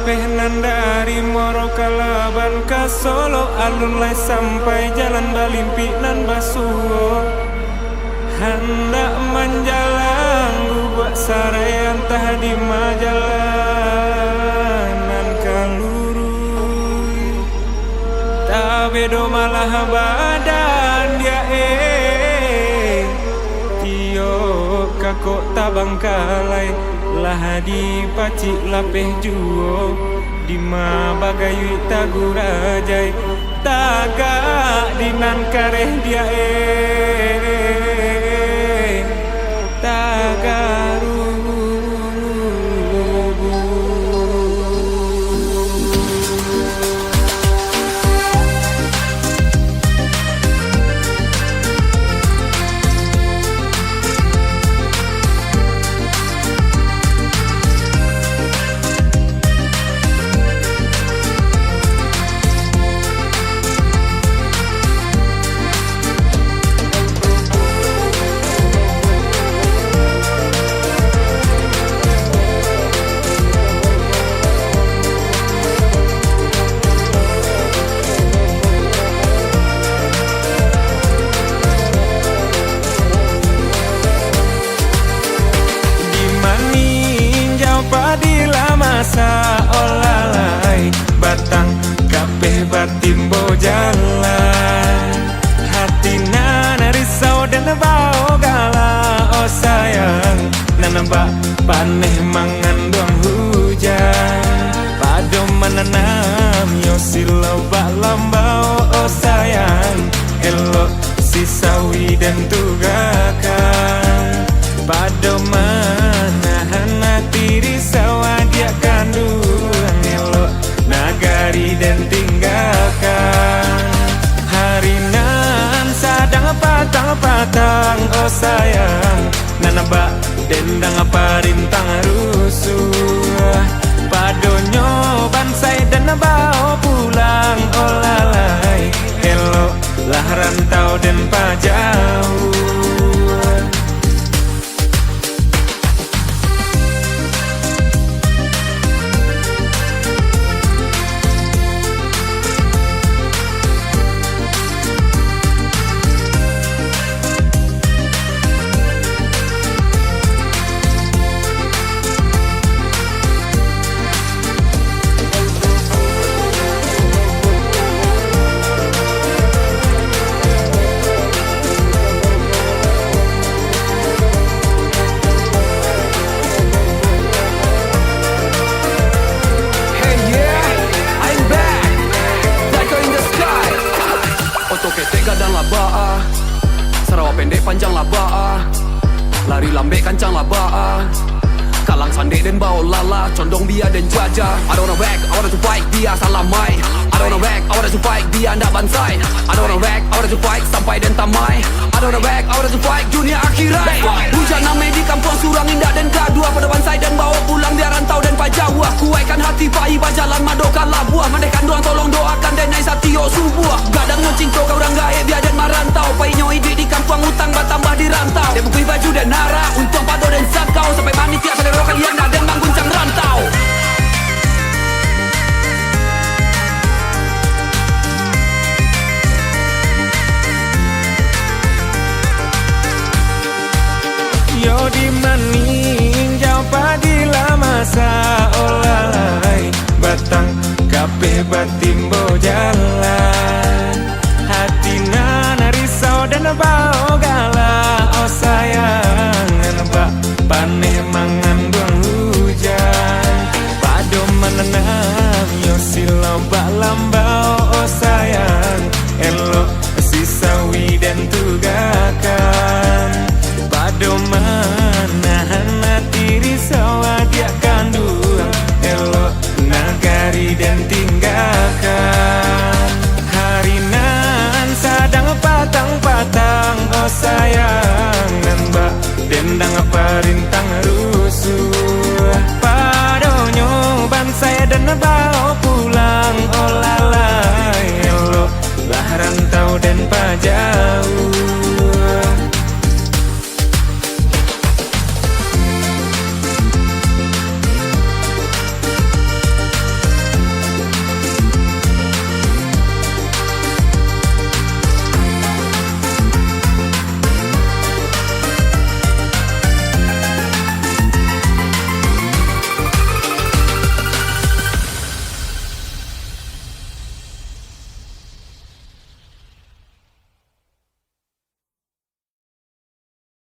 kabehnan dari Moro Kalaban ke Solo, alun lai sampai jalan Balimpi nan Basuo. Hendak menjalang gubak sarai entah di majalanan kalurui. Tabedo malah badan dia tio kakok tabang kalai lah di pacik lapeh juo di ma bagayui tagurajai tagak dinan kareh dia tagaru. Masa olalai batang kabeh batimbo jalan hatina narisau dan bau gala. Oh sayang nanambak paneh mangan doang hujan pado menanam yo silau bak lambau. Oh sayang elok si sawi dan tugakan pado menahan hati risau dia kandungan elok nagari dan tinggalkan harinan sadang patang-patang. Oh sayang nanabak dendang apa rintang rusuh padonyo bansai dan bau pulang. Oh lalai elok lah rantau dan pajauh. Sarawak pendek panjang lah ba'a, lari lambe kancang lah ba'a, kalang sandek dan bau lala, condong biar dan jajah. I don't wanna whack, I wanna to fight, dia salah mai. I don't wanna whack, I wanna to fight, dia ndak bansai. I don't wanna whack, I wanna to fight, sampai dan tamai. I don't wanna whack, I wanna to fight, dunia akhirat. Hujan namai di kampung surang indah dan kadua, pada bansai dan bawa pulang dia rantau dan pajawah. Kuaikan hati pai bajalan madokan labuah, mandekan doang tolong doakan dan nai satio subuah. Gadang nyocingko kau orang gaib dia dan marantau, pai nyoi di kampung utang batambah di rantau. Dia bukui baju dan nara, untung pado dan sakau, sampai manis tiap sadar kalian dan mangguncang rantau. Yo di maning jauh padila masa olalai batang kabeh batimbo jalan hatina narisau dan bau gala. Oh sayang nembak paneh mangan doang hujan pado menanam yo silau bak lambau. Oh sayang elok si sawi dan tugakan pado menahan hati risau dia kandungan elok nagari dan tinggalkan harinan sadang patang-patang. Oh sayang nembak dendang apa rintang rusuh padonyo bansai dan bau pulang. Oh lalai elok lah rantau dan pajak.